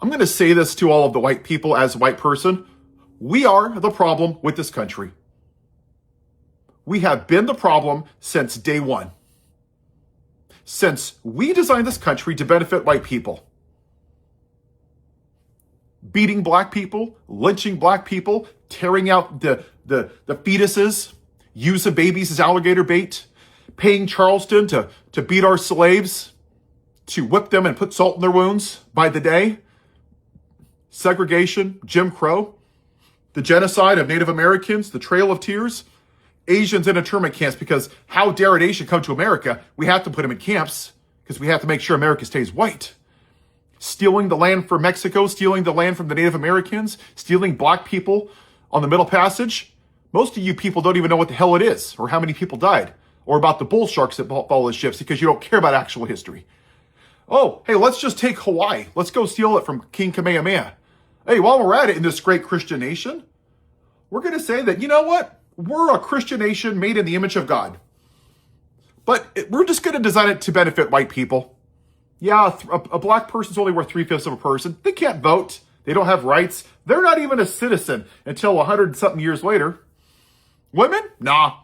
I'm going to say this to all of the white people as a white person. We are the problem with this country. We have been the problem since day one. Since we designed this country to benefit white people. Beating black people, lynching black people, tearing out the fetuses, using babies as alligator bait, paying Charleston to beat our slaves, to whip them and put salt in their wounds by the day. Segregation, Jim Crow, the genocide of Native Americans, the Trail of Tears, Asians in internment camps, because how dare an Asian come to America? We have to put them in camps because we have to make sure America stays white. Stealing the land from Mexico, stealing the land from the Native Americans, stealing black people on the Middle Passage. Most of you people don't even know what the hell it is or how many people died or about the bull sharks that follow the ships because you don't care about actual history. Oh, hey, let's just take Hawaii. Let's go steal it from King Kamehameha. Hey, while we're at it in this great Christian nation, we're going to say that, you know what? We're a Christian nation made in the image of God. But we're just going to design it to benefit white people. Yeah, a black person's only worth 3/5 of a person. They can't vote. They don't have rights. They're not even a citizen until 100-something years later. Women? Nah.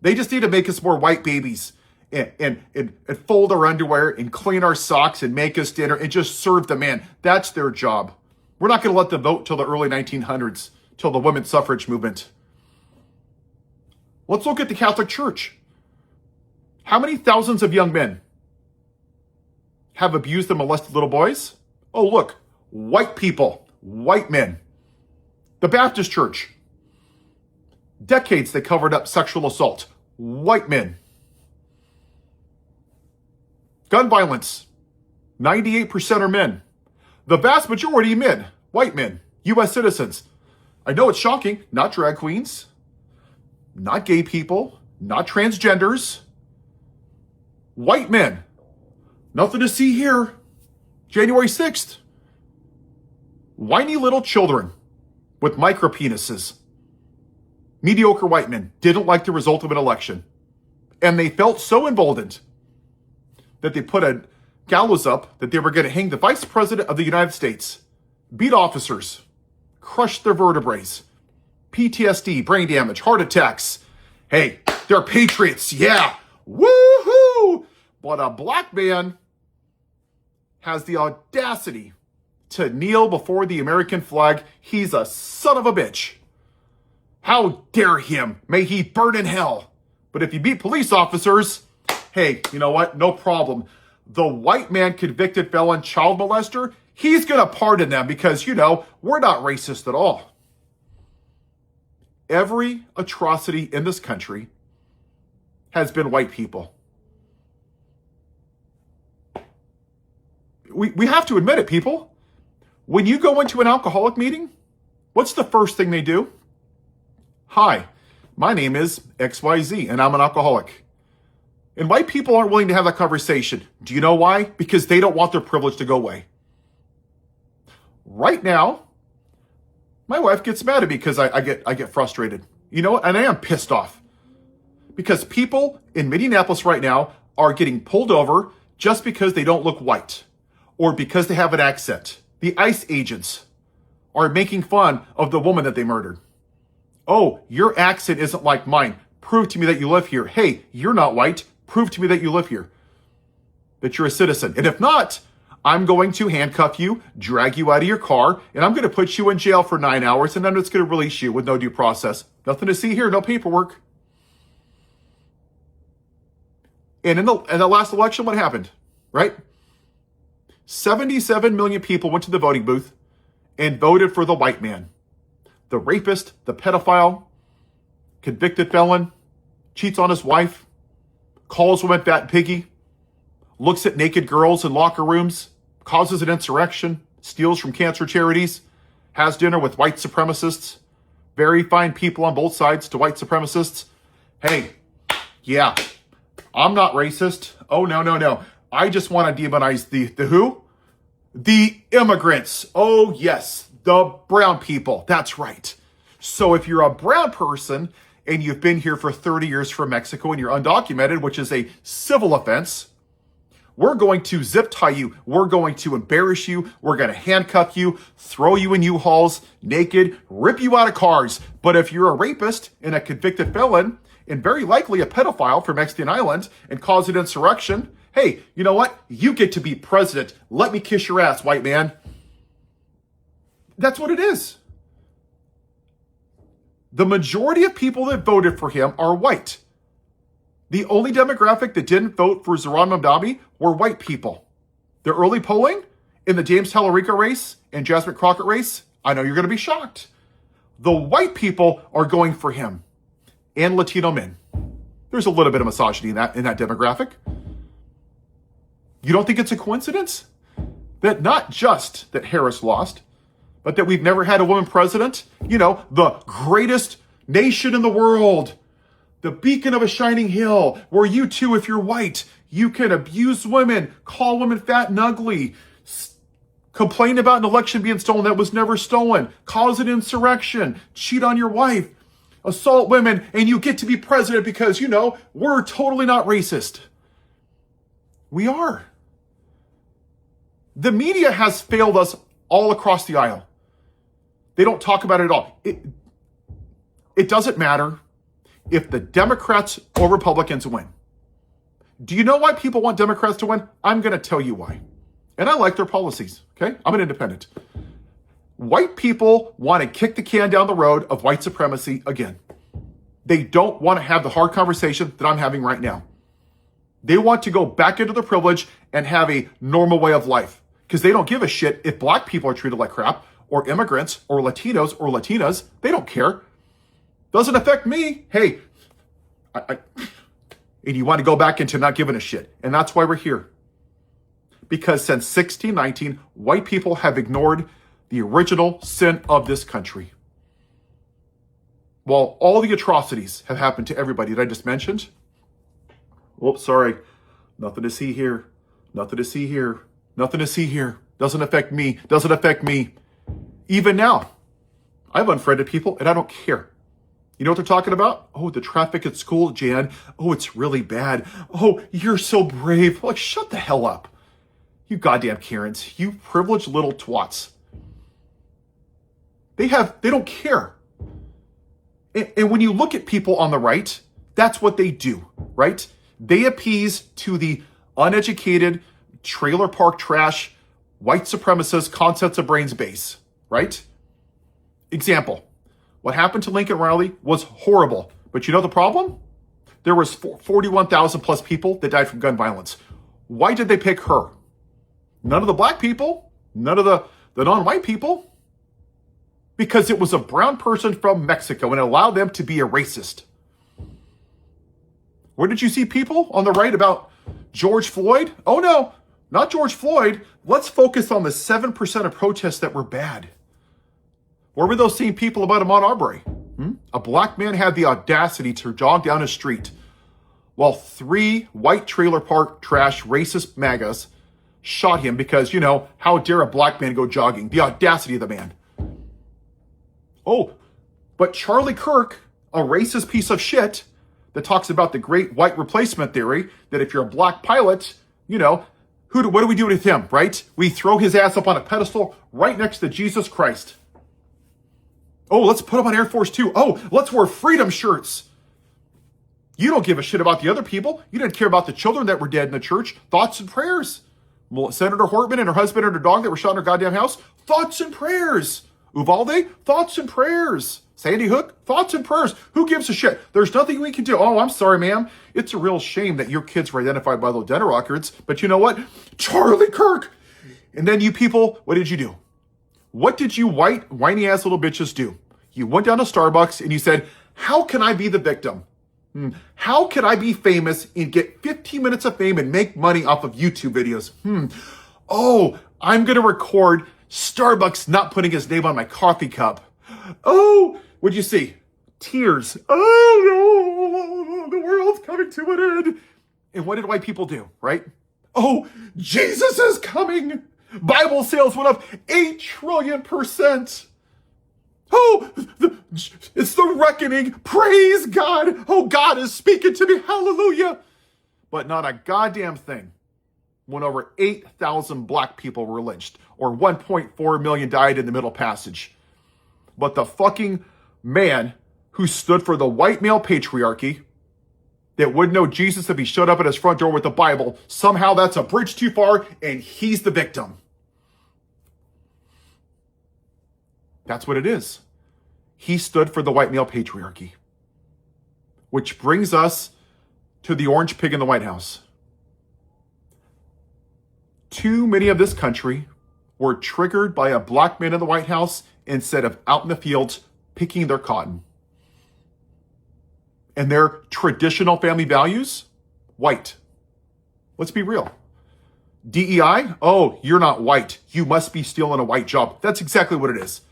They just need to make us more white babies and fold our underwear and clean our socks and make us dinner and just serve the man. That's their job. We're not going to let them vote till the early 1900s, till the women's suffrage movement. Let's look at the Catholic Church. How many thousands of young men have abused and molested little boys? Oh, look, white people, white men. The Baptist Church. Decades they covered up sexual assault. White men. Gun violence. 98% are men. The vast majority men. White men. U.S. citizens. I know it's shocking. Not drag queens. Not gay people. Not transgenders. White men. Nothing to see here. January 6th. Whiny little children with micro penises. Mediocre white men didn't like the result of an election. And they felt so emboldened that they put a gallows up that they were going to hang the vice president of the United States, beat officers, crush their vertebrae, PTSD, brain damage, heart attacks. Hey, they're patriots. Yeah. Woohoo! But a black man has the audacity to kneel before the American flag. He's a son of a bitch. How dare him? May he burn in hell. But if you beat police officers, hey, you know what? No problem. The white man convicted felon child molester, he's going to pardon them because, we're not racist at all. Every atrocity in this country has been white people. We have to admit it, people. When you go into an alcoholic meeting, what's the first thing they do? Hi, my name is XYZ and I'm an alcoholic. And white people aren't willing to have that conversation. Do you know why? Because they don't want their privilege to go away. Right now, my wife gets mad at me because I get frustrated. You know what? And I am pissed off. Because people in Minneapolis right now are getting pulled over just because they don't look white or because they have an accent. The ICE agents are making fun of the woman that they murdered. Oh, your accent isn't like mine. Prove to me that you live here. Hey, you're not white. Prove to me that you live here, that you're a citizen. And if not, I'm going to handcuff you, drag you out of your car, and I'm going to put you in jail for 9 hours, and I'm just going to release you with no due process. Nothing to see here, no paperwork. And in the last election, what happened, right? 77 million people went to the voting booth and voted for the white man. The rapist, the pedophile, convicted felon, cheats on his wife, calls women fat piggy, looks at naked girls in locker rooms, causes an insurrection, steals from cancer charities, has dinner with white supremacists, very fine people on both sides to white supremacists. Hey, yeah, I'm not racist. Oh, no. I just want to demonize the who? The immigrants. Oh, yes, the brown people. That's right. So if you're a brown person and you've been here for 30 years from Mexico and you're undocumented, which is a civil offense, We're going to zip tie you. We're going to embarrass you. We're going to handcuff you, throw you in U-Hauls, naked, rip you out of cars. But if you're a rapist and a convicted felon, and very likely a pedophile from Mexican Island, and cause an insurrection, hey, you know what? You get to be president. Let me kiss your ass, white man. That's what it is. The majority of people that voted for him are white. The only demographic that didn't vote for Zoran Mamdani were white people. The early polling in the James Tallarico race and Jasmine Crockett race, I know you're going to be shocked. The white people are going for him, and Latino men. There's a little bit of misogyny in that demographic. You don't think it's a coincidence that not just that Harris lost, but that we've never had a woman president? You know, the greatest nation in the world, the beacon of a shining hill, where you too, if you're white, you can abuse women, call women fat and ugly, complain about an election being stolen that was never stolen, cause an insurrection, cheat on your wife, assault women, and you get to be president because, you know, we're totally not racist. We are. The media has failed us all across the aisle. They don't talk about it at all. It doesn't matter if the Democrats or Republicans win. Do you know why people want Democrats to win? I'm going to tell you why. And I like their policies, okay? I'm an independent. White people want to kick the can down the road of white supremacy again. They don't want to have the hard conversation that I'm having right now. They want to go back into their privilege and have a normal way of life because they don't give a shit if black people are treated like crap, or immigrants, or Latinos, or Latinas. They don't care. Doesn't affect me. Hey, and you want to go back into not giving a shit. And that's why we're here. Because since 1619, white people have ignored the original sin of this country. While all the atrocities have happened to everybody that I just mentioned, oops, sorry, nothing to see here, nothing to see here, nothing to see here. Doesn't affect me, doesn't affect me. Even now, I've unfriended people and I don't care. You know what they're talking about? Oh, the traffic at school, Jan. Oh, it's really bad. Oh, you're so brave. Like, shut the hell up. You goddamn Karens. You privileged little twats. They don't care. And when you look at people on the right, that's what they do, right? They appease to the uneducated, trailer park trash, white supremacist concepts of brains base. Right? Example, what happened to Lincoln Riley was horrible. But you know the problem? There was 41,000 plus people that died from gun violence. Why did they pick her? None of the black people, none of the non-white people. Because it was a brown person from Mexico and it allowed them to be a racist. Where did you see people on the right about George Floyd? Oh no, not George Floyd. Let's focus on the 7% of protests that were bad. Where were those same people about Ahmaud Arbery? A black man had the audacity to jog down a street while 3 white trailer park trash racist MAGAs shot him because, you know, how dare a black man go jogging? The audacity of the man. Oh, but Charlie Kirk, a racist piece of shit that talks about the great white replacement theory, that if you're a black pilot, you know, what do we do with him, right? We throw his ass up on a pedestal right next to Jesus Christ. Oh, let's put him on Air Force Two. Oh, let's wear freedom shirts. You don't give a shit about the other people. You didn't care about the children that were dead in the church. Thoughts and prayers. Well, Senator Hortman and her husband and her dog that were shot in her goddamn house. Thoughts and prayers. Uvalde, thoughts and prayers. Sandy Hook, thoughts and prayers. Who gives a shit? There's nothing we can do. Oh, I'm sorry, ma'am. It's a real shame that your kids were identified by those dental records. But you know what? Charlie Kirk. And then you people, what did you do? What did you whiny ass little bitches do? You went down to Starbucks and you said, how can I be the victim? How can I be famous and get 15 minutes of fame and make money off of YouTube videos? Oh, I'm going to record Starbucks not putting his name on my coffee cup. Oh, what'd you see? Tears. Oh no, the world's coming to an end. And what did white people do, right? Oh, Jesus is coming. Bible sales went up 8 trillion %. Oh, it's the reckoning. Praise God. Oh, God is speaking to me. Hallelujah. But not a goddamn thing. when over 8,000 black people were lynched, or 1.4 million died in the Middle Passage. But the fucking man who stood for the white male patriarchy that would know Jesus if he showed up at his front door with the Bible, somehow that's a bridge too far and he's the victim. That's what it is. He stood for the white male patriarchy. Which brings us to the orange pig in the White House. Too many of this country were triggered by a black man in the White House instead of out in the fields picking their cotton. And their traditional family values, white. Let's be real. DEI, oh, you're not white. You must be stealing a white job. That's exactly what it is.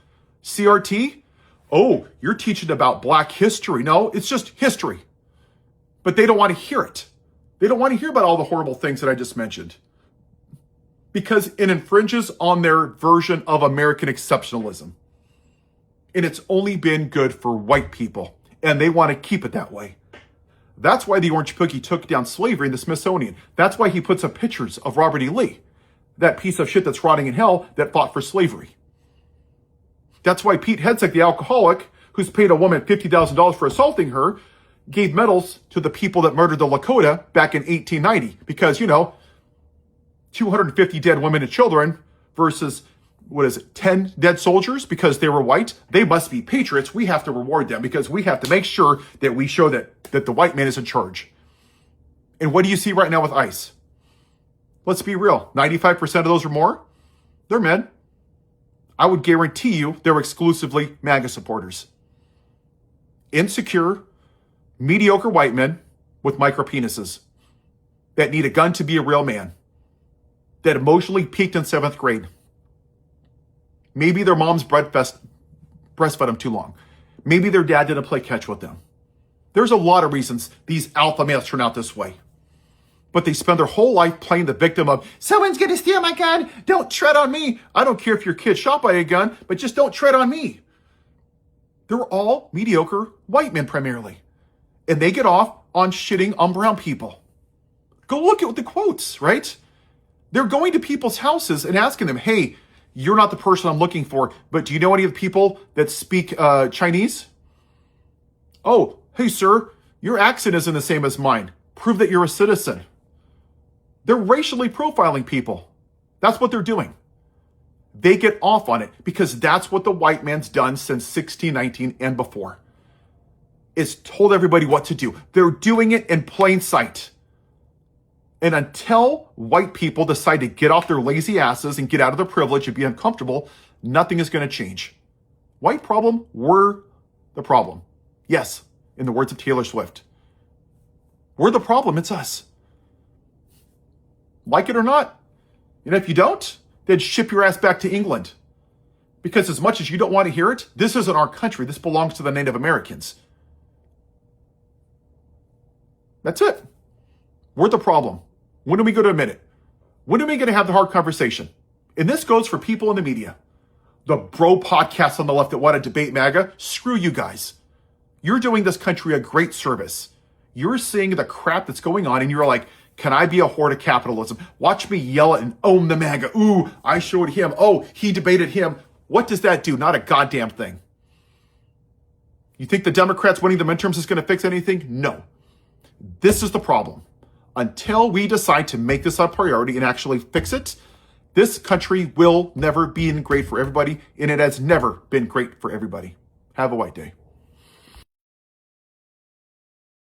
CRT, oh, you're teaching about black history. No, it's just history. But they don't want to hear it. They don't want to hear about all the horrible things that I just mentioned. Because it infringes on their version of American exceptionalism. And it's only been good for white people. And they want to keep it that way. That's why the Orange Pookie took down slavery in the Smithsonian. That's why he puts up pictures of Robert E. Lee, that piece of shit that's rotting in hell that fought for slavery. That's why Pete Hegseth, the alcoholic, who's paid a woman $50,000 for assaulting her, gave medals to the people that murdered the Lakota back in 1890. Because, 250 dead women and children versus, 10 dead soldiers because they were white? They must be patriots. We have to reward them because we have to make sure that we show that the white man is in charge. And what do you see right now with ICE? Let's be real. 95% of those or more, they're men. I would guarantee you they're exclusively MAGA supporters. Insecure, mediocre white men with micro penises that need a gun to be a real man, that emotionally peaked in 7th grade. Maybe their mom's breastfed them too long. Maybe their dad didn't play catch with them. There's a lot of reasons these alpha males turn out this way. But they spend their whole life playing the victim of, someone's going to steal my gun. Don't tread on me. I don't care if your kid's shot by a gun, but just don't tread on me. They're all mediocre white men primarily. And they get off on shitting on brown people. Go look at the quotes, right? They're going to people's houses and asking them, hey, you're not the person I'm looking for, but do you know any of the people that speak Chinese? Oh, hey, sir, your accent isn't the same as mine. Prove that you're a citizen. They're racially profiling people. That's what they're doing. They get off on it because that's what the white man's done since 1619 and before. Is told everybody what to do. They're doing it in plain sight. And until white people decide to get off their lazy asses and get out of their privilege and be uncomfortable, nothing is going to change. White problem, we're the problem. Yes, in the words of Taylor Swift. We're the problem, it's us. Like it or not. And if you don't, then ship your ass back to England. Because as much as you don't want to hear it, this isn't our country. This belongs to the Native Americans. That's it. We're the problem. When are we going to admit it? When are we going to have the hard conversation? And this goes for people in the media. The bro podcasts on the left that want to debate MAGA, screw you guys. You're doing this country a great service. You're seeing the crap that's going on and you're like, can I be a whore to capitalism? Watch me yell it and own the MAGA. Ooh, I showed him. Oh, he debated him. What does that do? Not a goddamn thing. You think the Democrats winning the midterms is going to fix anything? No. This is the problem. Until we decide to make this a priority and actually fix it, this country will never be great for everybody, and it has never been great for everybody. Have a white day.